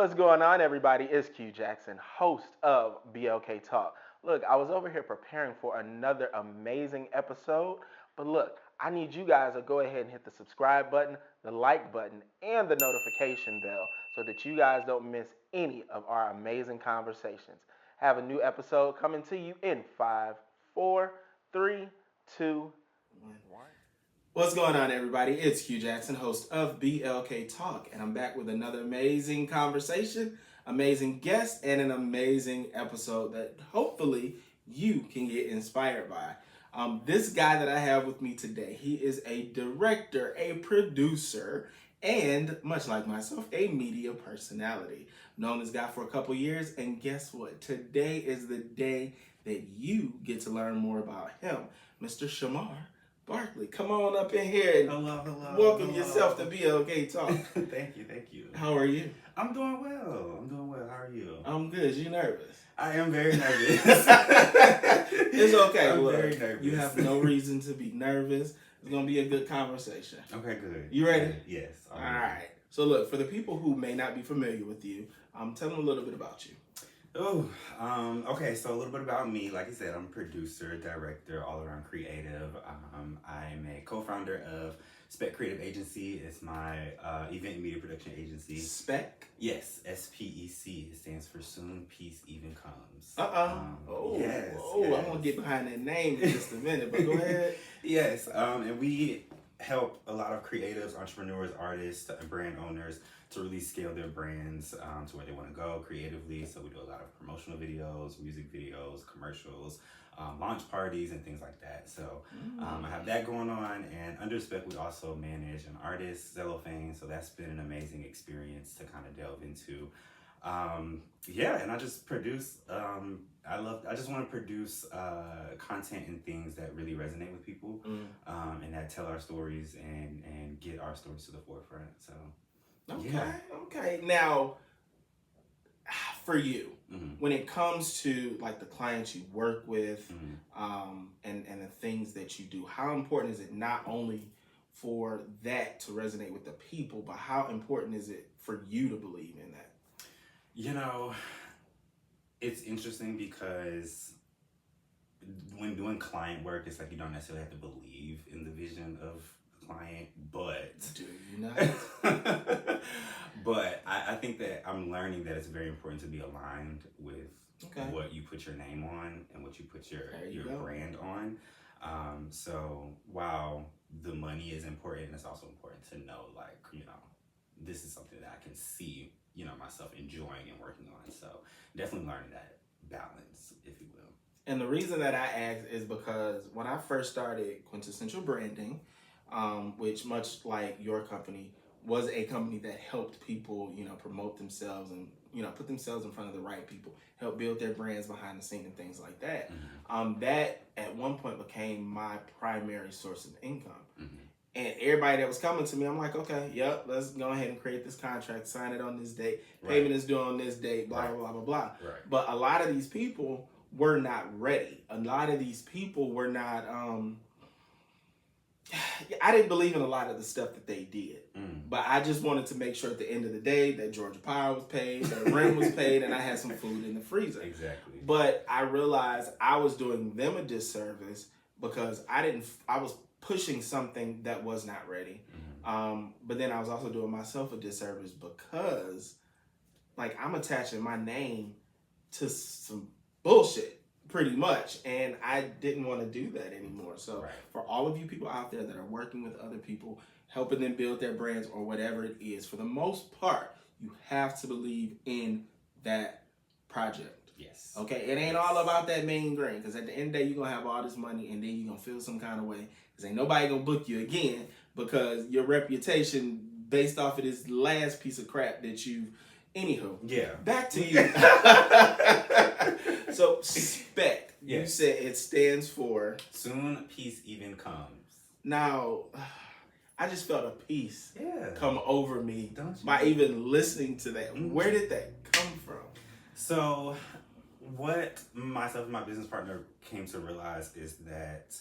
What's going on, everybody? It's Q Jackson, host of BLK Talk. Look, I was over here preparing for another amazing episode, but look, I need you guys to go ahead and hit the subscribe button, the like button, and the notification bell so that you guys don't miss any of our amazing conversations. Have a new episode coming to you in 5, 4, 3, 2, 1. What's going on, everybody? It's Q Jackson, host of BLK Talk, and I'm back with another amazing conversation, amazing guest, and an amazing episode that hopefully you can get inspired by. This guy that I have with me today, he is a director, a producer, and much like myself, a media personality. Known this guy for a couple years, and guess what? Today is the day that you get to learn more about him, Mr. Shamar Barkley. Come on up in here and welcome yourself to BLK Talk. Thank you. How are you? I'm doing well. How are you? I'm good. You nervous? I am very nervous. It's okay. I'm very nervous. You have no reason to be nervous. It's going to be a good conversation. Okay, good. You ready? Yes. All right. So look, for the people who may not be familiar with you, tell them a little bit about you. Okay, so a little bit about me. Like I said, I'm a producer, director, all-around creative. I'm a co-founder of SPEC Creative Agency. It's my event and media production agency. SPEC? Yes, SPEC. It stands for Soon Peace Even Comes. Yes. Yes. I'm going to get behind that name in just a minute, but go ahead. Yes, and we help a lot of creatives, entrepreneurs, artists, and brand owners to really scale their brands to where they want to go creatively. So we do a lot of promotional videos, music videos, commercials, launch parties, and things like that. So I have that going on. And under SPEC, we also manage an artist, Cellophane. So that's been an amazing experience to kind of delve into. And I just produce, I just want to produce content and things that really resonate with people and that tell our stories and get our stories to the forefront. So, Okay. Now, for you, when it comes to like the clients you work with and the things that you do, how important is it not only for that to resonate with the people, but how important is it for you to believe in that? You know, it's interesting because when doing client work, it's like you don't necessarily have to believe in the vision of the client, but... Do you not? But I think that I'm learning that it's very important to be aligned with what you put your name on and what you put your brand on. So while the money is important, it's also important to know, like, this is something that I can see myself enjoying and working on. So definitely learning that balance, if you will. And the reason that I asked is because when I first started Quintessential Branding, which much like your company, was a company that helped people, promote themselves and, put themselves in front of the right people, help build their brands behind the scene and things like that. That at one point became my primary source of income. And everybody that was coming to me, I'm like, okay, yep, let's go ahead and create this contract, sign it on this date, payment is due on this date, blah, blah, blah, blah. Right. But a lot of these people were not ready. A lot of these people were not, I didn't believe in a lot of the stuff that they did. But I just wanted to make sure at the end of the day that Georgia Power was paid, that rent was paid, and I had some food in the freezer. Exactly. But I realized I was doing them a disservice because I was pushing something that was not ready. But then I was also doing myself a disservice because like I'm attaching my name to some bullshit pretty much. And I didn't want to do that anymore. So for all of you people out there that are working with other people, helping them build their brands or whatever it is, for the most part, you have to believe in that project. Yes. Okay, it ain't all about that main green, because at the end of the day, you're going to have all this money and then you're going to feel some kind of way because ain't nobody going to book you again because your reputation based off of this last piece of crap that you've... Anywho, back to you. So, SPEC, you said it stands for... Soon Peace Even Comes. Now, I just felt a peace come over me Don't you? by even listening to that. Where did that come from? So... what myself and my business partner came to realize is that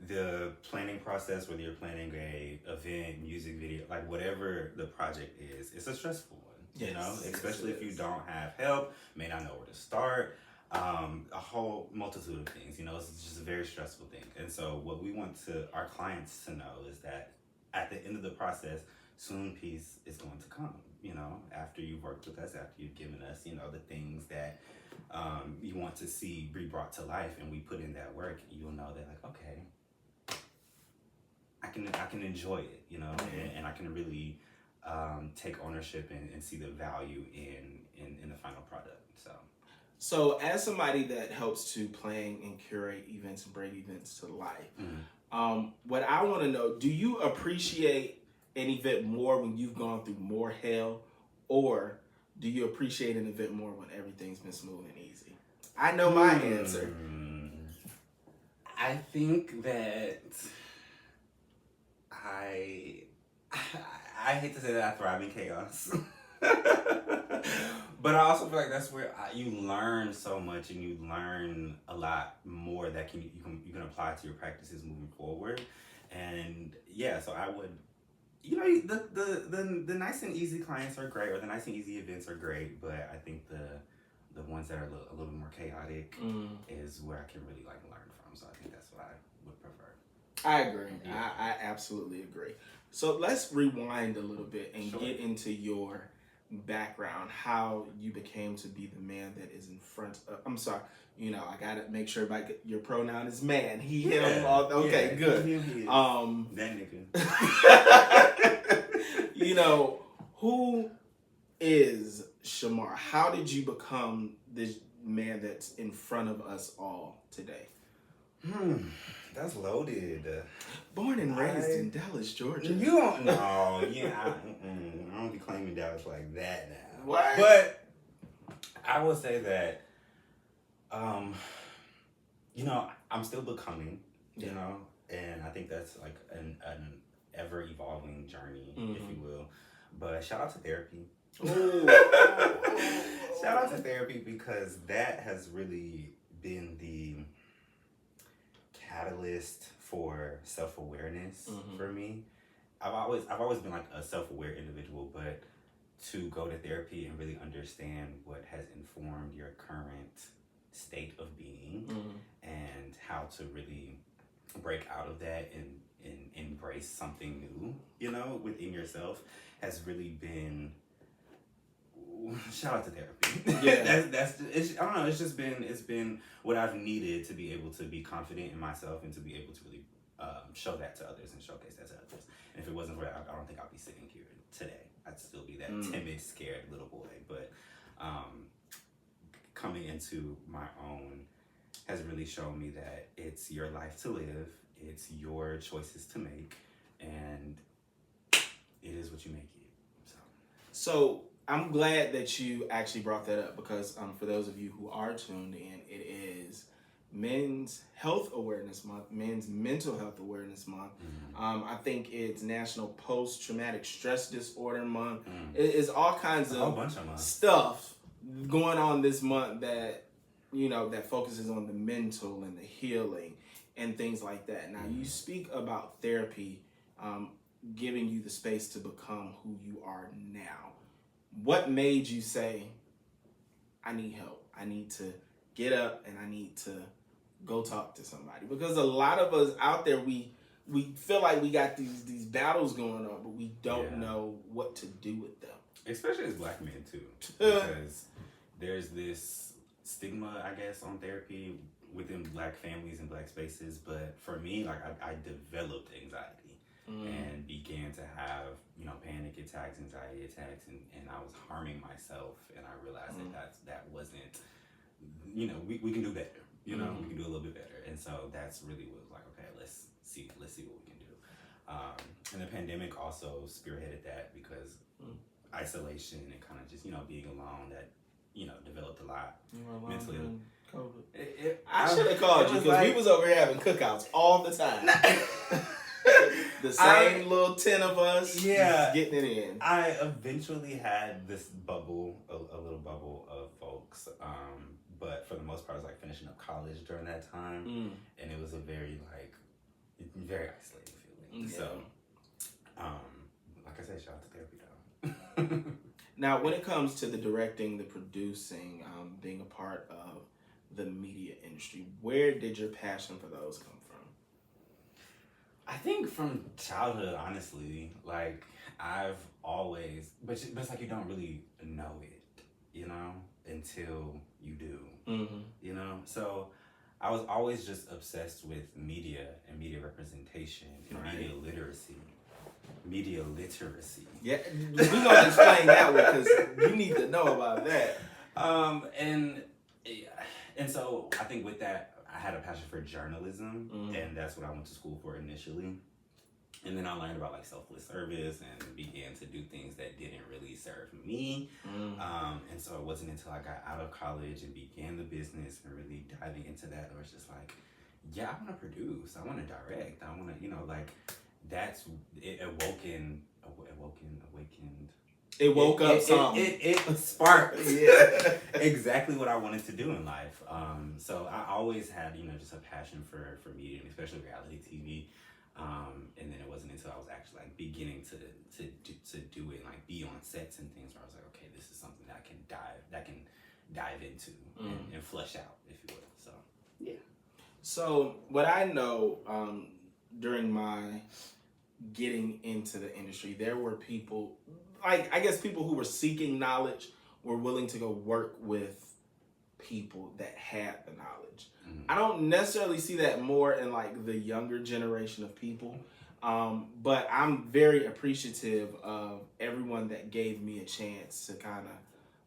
the planning process, whether you're planning a event, music video, like whatever the project is, it's a stressful one. You know, especially if you don't have help, may not know where to start, a whole multitude of things. You know, it's just a very stressful thing. And so what we want our clients to know is that at the end of the process, soon peace is going to come. You know, after you've worked with us, after you've given us, you know, the things that you want to see be brought to life, and we put in that work, you'll know that, like, okay, I can enjoy it, you know, and I can really take ownership and see the value in the final product. So as somebody that helps to plan and curate events and bring events to life, what I want to know, do you appreciate an event more when you've gone through more hell, or do you appreciate an event more when everything's been smooth and easy? I know my answer. I think that I hate to say that I thrive in chaos. But I also feel like that's where you learn so much, and you learn a lot more that you can apply to your practices moving forward. And yeah, so I would, you know, the nice and easy clients are great, or the nice and easy events are great, but I think the ones that are a little bit more chaotic is where I can really like learn from. So I think that's what I would prefer. I agree. Yeah. I absolutely agree. So let's rewind a little bit and get into your background, how you became to be the man that is in front of, I'm sorry, you know, I gotta make sure your pronoun is man. He, him, all, okay, good. That nigga. You know, who is Shamar? How did you become this man that's in front of us all today? That's loaded. Born and raised in Dallas, Georgia. You don't know. Yeah, I don't be claiming Dallas like that now. What? But I will say that, you know, I'm still becoming, you know, and I think that's like an ever evolving journey, if you will. But shout out to therapy. Shout out to therapy, because that has really been the catalyst for self-awareness for me. I've always been like a self-aware individual, but to go to therapy and really understand what has informed your current state of being and how to really break out of that and embrace something new, you know, within yourself, has really been, shout out to therapy. Yeah. I don't know, it's been what I've needed to be able to be confident in myself and to be able to really show that to others and showcase that to others. And if it wasn't for that, I don't think I'd be sitting here today. I'd still be that timid, scared little boy. But coming into my own has really shown me that it's your life to live, it's your choices to make, and it is what you make it. So I'm glad that you actually brought that up, because for those of you who are tuned in, it is Men's Health Awareness Month, Men's Mental Health Awareness Month. I think it's National Post-Traumatic Stress Disorder Month. It's all kinds of stuff going on this month that, you know, that focuses on the mental and the healing and things like that. Now, you speak about therapy giving you the space to become who you are now. What made you say, I need help, I need to get up and I need to go talk to somebody? Because a lot of us out there, we feel like we got these battles going on, but we don't know what to do with them. Especially as Black men too, because there's this stigma, I guess, on therapy within Black families and Black spaces. But for me, like I developed anxiety and began to have, you know, panic attacks, anxiety attacks, and I was harming myself, and I realized that wasn't, you know, we can do better. You know, we can do a little bit better. And so that's really what was like, okay, let's see what we can do. And the pandemic also spearheaded that, because isolation and kind of just, you know, being alone, that, you know, developed a lot mentally. I should have called you, because we was over here having cookouts all the time. The same little 10 of us, getting it in. I eventually had this bubble, a little bubble of folks. But for the most part, I was like finishing up college during that time, and it was a very isolating feeling. So, like I said, shout out to therapy though. Now, when it comes to the directing, the producing, being a part of the media industry, where did your passion for those come from? I think from childhood, honestly, like I've always, but it's like you don't really know it, until you do, So I was always just obsessed with media and media representation and media literacy. Yeah, we're gonna explain that one because you need to know about that. And so I think with that, I had a passion for journalism, and that's what I went to school for initially. And then I learned about like selfless service and began to do things that didn't really serve me. And so it wasn't until I got out of college and began the business and really diving into that, where it's just like, yeah, I want to produce, I want to direct, I want to, that's it. Awakened. It woke up some. It sparked exactly what I wanted to do in life. So I always had, just a passion for media, and especially reality TV. And then it wasn't until I was actually like beginning to do it, like be on sets and things, where I was like, okay, this is something that I can dive into and flesh out, if you will. So yeah. So what I know, during my getting into the industry, there were people, like I guess people who were seeking knowledge were willing to go work with people that had the knowledge. I don't necessarily see that more in like the younger generation of people, but I'm very appreciative of everyone that gave me a chance to kind of,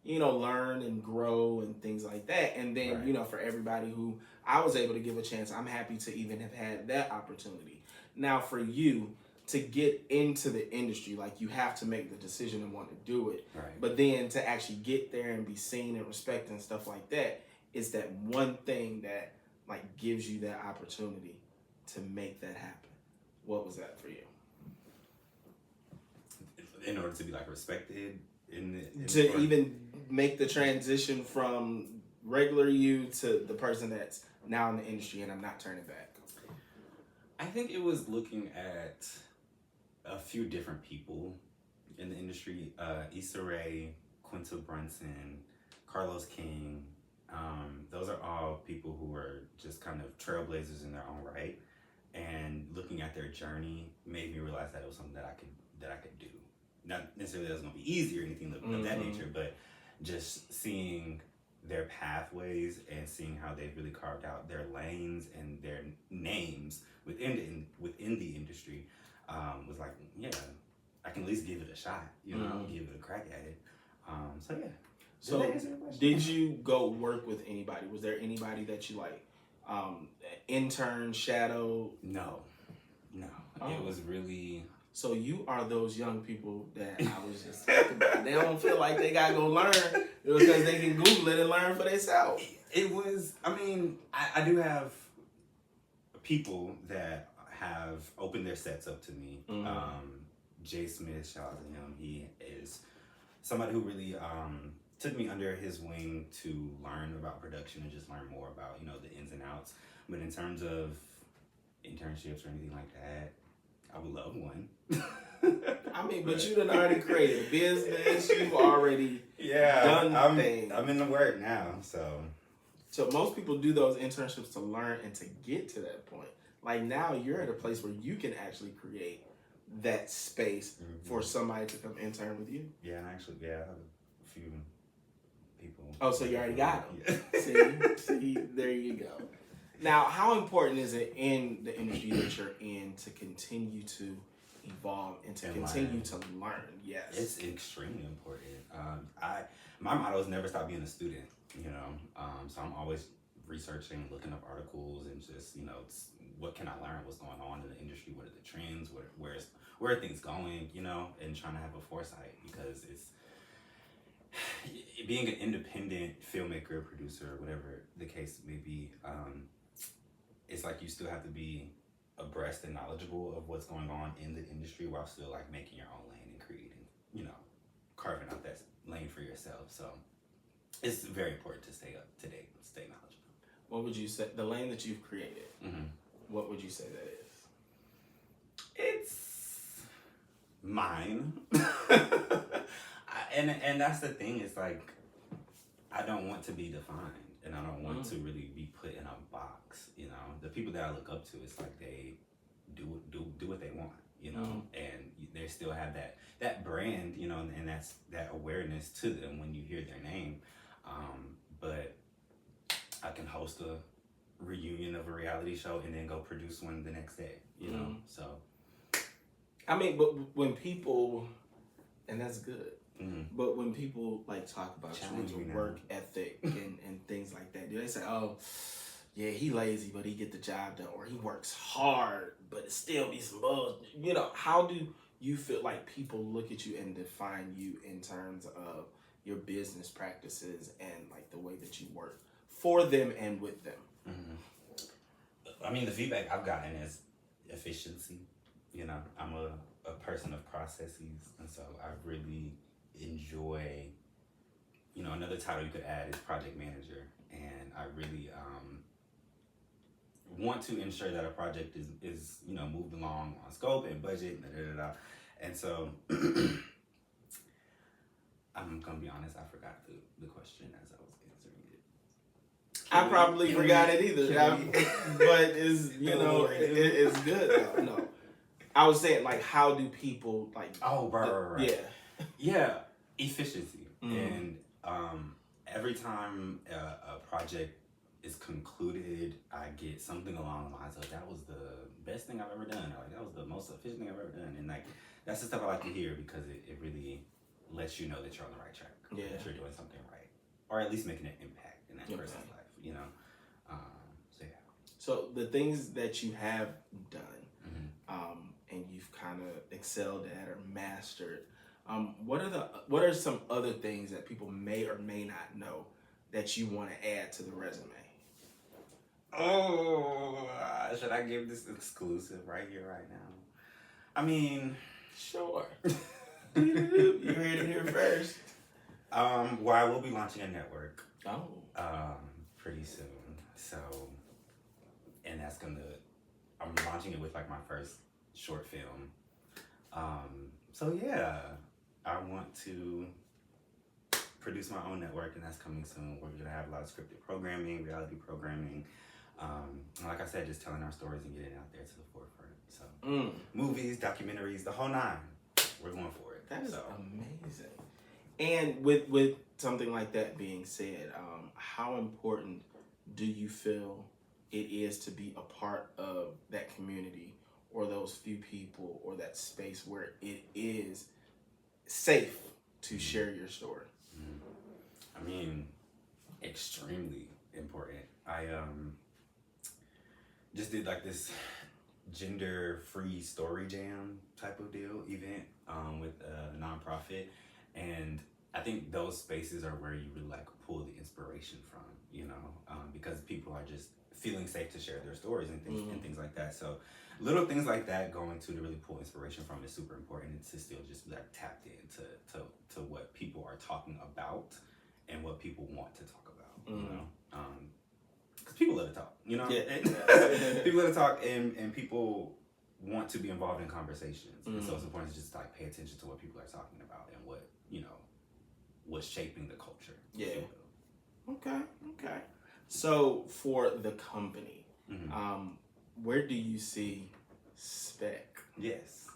learn and grow and things like that. And then, Right. For everybody who I was able to give a chance, I'm happy to even have had that opportunity. Now, for you to get into the industry, like you have to make the decision and want to do it. Right. But then to actually get there and be seen and respected and stuff like that is that one thing that like gives you that opportunity to make that happen. What was that for you? In order to be like respected even make the transition from regular you to the person that's now in the industry, and I'm not turning back. I think it was looking at a few different people in the industry. Issa Rae, Quinta Brunson, Carlos King. Those are all people who were just kind of trailblazers in their own right, and looking at their journey made me realize that it was something that I could do. Not necessarily that it was going to be easy or anything of that nature, but just seeing their pathways and seeing how they've really carved out their lanes and their names within the industry was like, yeah, I can at least give it a shot, give it a crack at it. So yeah. So did you go work with anybody? Was there anybody that you like intern, shadow? No. Oh. It was really... So you are those young people that I was just talking about. They don't feel like they gotta go learn because they can Google it and learn for themselves. It was, I do have people that have opened their sets up to me. Jay Smith, shout out to him. He is somebody who really took me under his wing to learn about production and just learn more about, the ins and outs. But in terms of internships or anything like that, I would love one. But you done already created a business. You've already done things. I'm in the work now, so. So most people do those internships to learn and to get to that point. Like now you're at a place where you can actually create that space for somebody to come intern with you. Yeah, and actually, I have a few people. Oh, so you already got them. Yeah. See, there you go. Now, how important is it in the industry that you're in to continue to evolve and to continue to learn? Yes. It's extremely important. My motto is never stop being a student, so I'm always researching, looking up articles and just, what can I learn, what's going on in the industry, what are the trends, where are things going, and trying to have a foresight, because it's being an independent filmmaker, producer, whatever the case may be, it's like you still have to be abreast and knowledgeable of what's going on in the industry while still like making your own lane and creating, carving out that lane for yourself. So it's very important to stay up to date, stay knowledgeable. What would you say, the lane that you've created, what would you say that is? It's mine. and that's the thing. It's like I don't want to be defined, and I don't want to really be put in a box. You know, the people that I look up to, it's like they do what they want. You know, and they still have that brand. You know, and that's that awareness to them when you hear their name. But I can host a reunion of a reality show and then go produce one the next day. You know, so. I mean, but when people, and that's good. But when people like talk about your work ethic and things like that, do they say, "Oh, yeah, he lazy, but he get the job done," or he works hard, but it still be some bugs? You know, how do you feel like people look at you and define you in terms of your business practices and like the way that you work for them and with them? I mean, the feedback I've gotten is efficiency. You know, I'm a person of processes, and so I really enjoy, you know, another title you could add is project manager, and I really want to ensure that a project is you know, moved along on scope and budget, and so I'm gonna be honest, I forgot the question as I was answering it. I probably forgot it either, but it's, you know, it's good. No, I was saying, like, how do people like? Oh, right. Yeah, efficiency. Mm-hmm. And every time a project is concluded, I get something along the lines of, that was the best thing I've ever done, or like, that was the most efficient thing I've ever done. And like, that's the stuff I like to hear, because it really lets you know that you're on the right track, that you're doing something right, or at least making an impact in that person's life, you know. So yeah. So the things that you have done, and you've kind of excelled at or mastered, what are some other things that people may or may not know that you want to add to the resume? Oh, should I give this exclusive right here, right now? I mean, sure. You heard it here first. Well, I will be launching a network. Pretty soon. So, and that's I'm launching it with like my first short film. So yeah, I want to produce my own network, and that's coming soon. We're gonna have a lot of scripted programming, reality programming. And like I said, just telling our stories and getting it out there to the forefront. So movies, documentaries, the whole nine. We're going for it. That is amazing. And with something like that being said, how important do you feel it is to be a part of that community, or those few people, or that space where it is safe to share your story? I mean, extremely important. I just did like this gender-free story jam type of deal event with a nonprofit, and I think those spaces are where you really like pull the inspiration from, you know, because people are just feeling safe to share their stories and things like that. So little things like that, going to really pull inspiration from, is super important, and to still just like tapped into to what people are talking about and what people want to talk about, you know. Because people love to talk, you know. People love to talk, and people want to be involved in conversations. And so it's important to just like pay attention to what people are talking about and what, you know, what's shaping the culture. Yeah. Okay. So for the company, where do you see SPEC? Yes.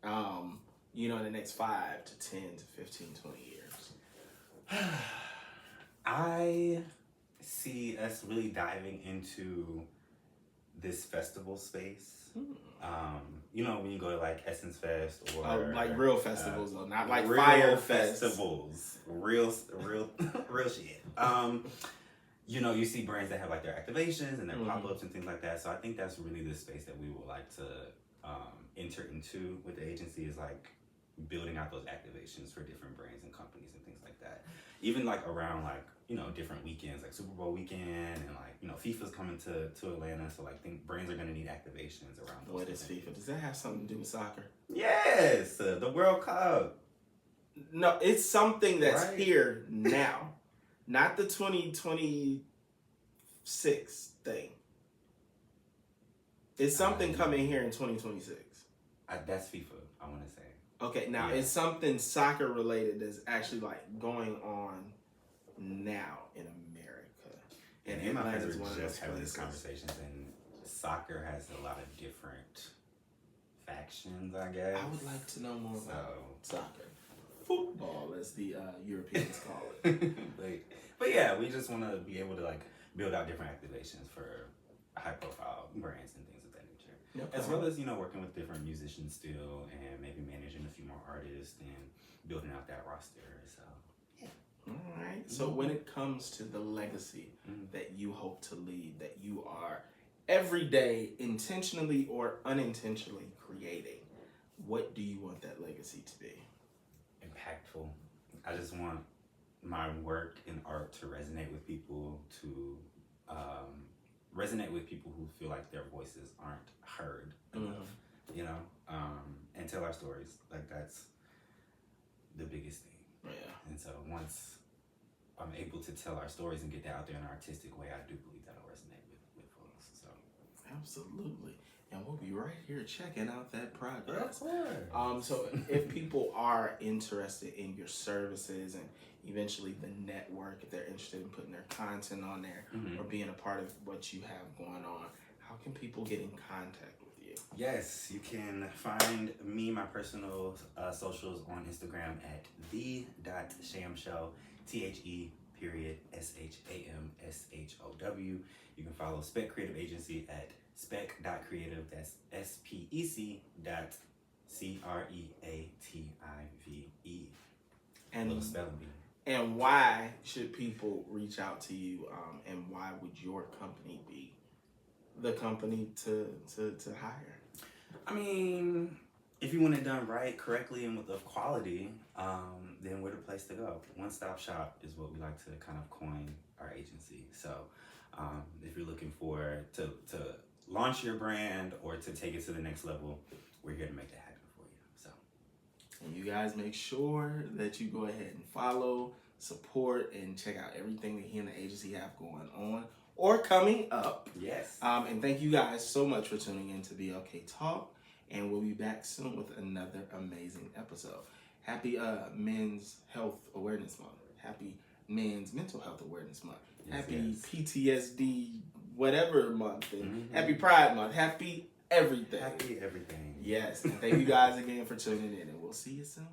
You know, in the next 5 to 10 to 15, 20 years. I see us really diving into this festival space. You know, when you go to like Essence Fest or like real festivals, though, not like real Fire festivals, real shit. You know, you see brands that have like their activations and their pop-ups and things like that. So I think that's really the space that we would like to enter into with the agency, is like building out those activations for different brands and companies and things like that. Even like around like, you know, different weekends, like Super Bowl weekend, and like, you know, FIFA's coming to Atlanta, so like brands are gonna need activations around those. What is FIFA? Does that have something to do with soccer? Yes, the World Cup. No, it's something that's here now, not the 2026 thing. It's something coming here in 2026. That's FIFA, I want to say. Okay, now Yeah. it's something soccer related that's actually like going on now in America. And me and my friends Atlanta's were one of just those having these places. conversations, and soccer has a lot of different factions, I guess. I would like to know more about So, soccer. Football, as the Europeans call it. but yeah, we just want to be able to like build out different activations for high profile brands and things of that nature. No As problem. well as, you know, working with different musicians still and maybe managing a few more artists and building out that roster. So, yeah. All right. So when it comes to the legacy that you hope to leave, that you are every day intentionally or unintentionally creating, what do you want that legacy to be? Impactful. I just want my work in art to resonate with people, to resonate with people who feel like their voices aren't heard enough, you know, and tell our stories. Like, that's the biggest thing. Yeah. And so once I'm able to tell our stories and get that out there in an artistic way, I do believe that'll resonate with folks. So Absolutely. And we'll be right here checking out that progress. of course. So if people are interested in your services and eventually the network, if they're interested in putting their content on there or being a part of what you have going on, how can people get in contact with you? Yes, you can find me, my personal socials on Instagram at the.shamshow, THE_SHAMSHOW. You can follow SPEC Creative Agency at spec.creative, that's SPEC.CREATIVE. And, little spelling bee. And why should people reach out to you, and why would your company be the company to hire? I mean, if you want it done right, correctly, and with quality, then we're the place to go. One-stop shop is what we like to kind of coin our agency. So if you're looking for to launch your brand or to take it to the next level, we're here to make that happen for you. So, and you guys make sure that you go ahead and follow, support, and check out everything that he and the agency have going on or coming up. yes. And thank you guys so much for tuning in to BLK Talk. And we'll be back soon with another amazing episode. Happy Men's Health Awareness Month. Happy Men's Mental Health Awareness Month. Happy PTSD whatever month. And happy Pride Month. Happy everything. Happy everything. Yes. And thank you guys again for tuning in. And we'll see you soon.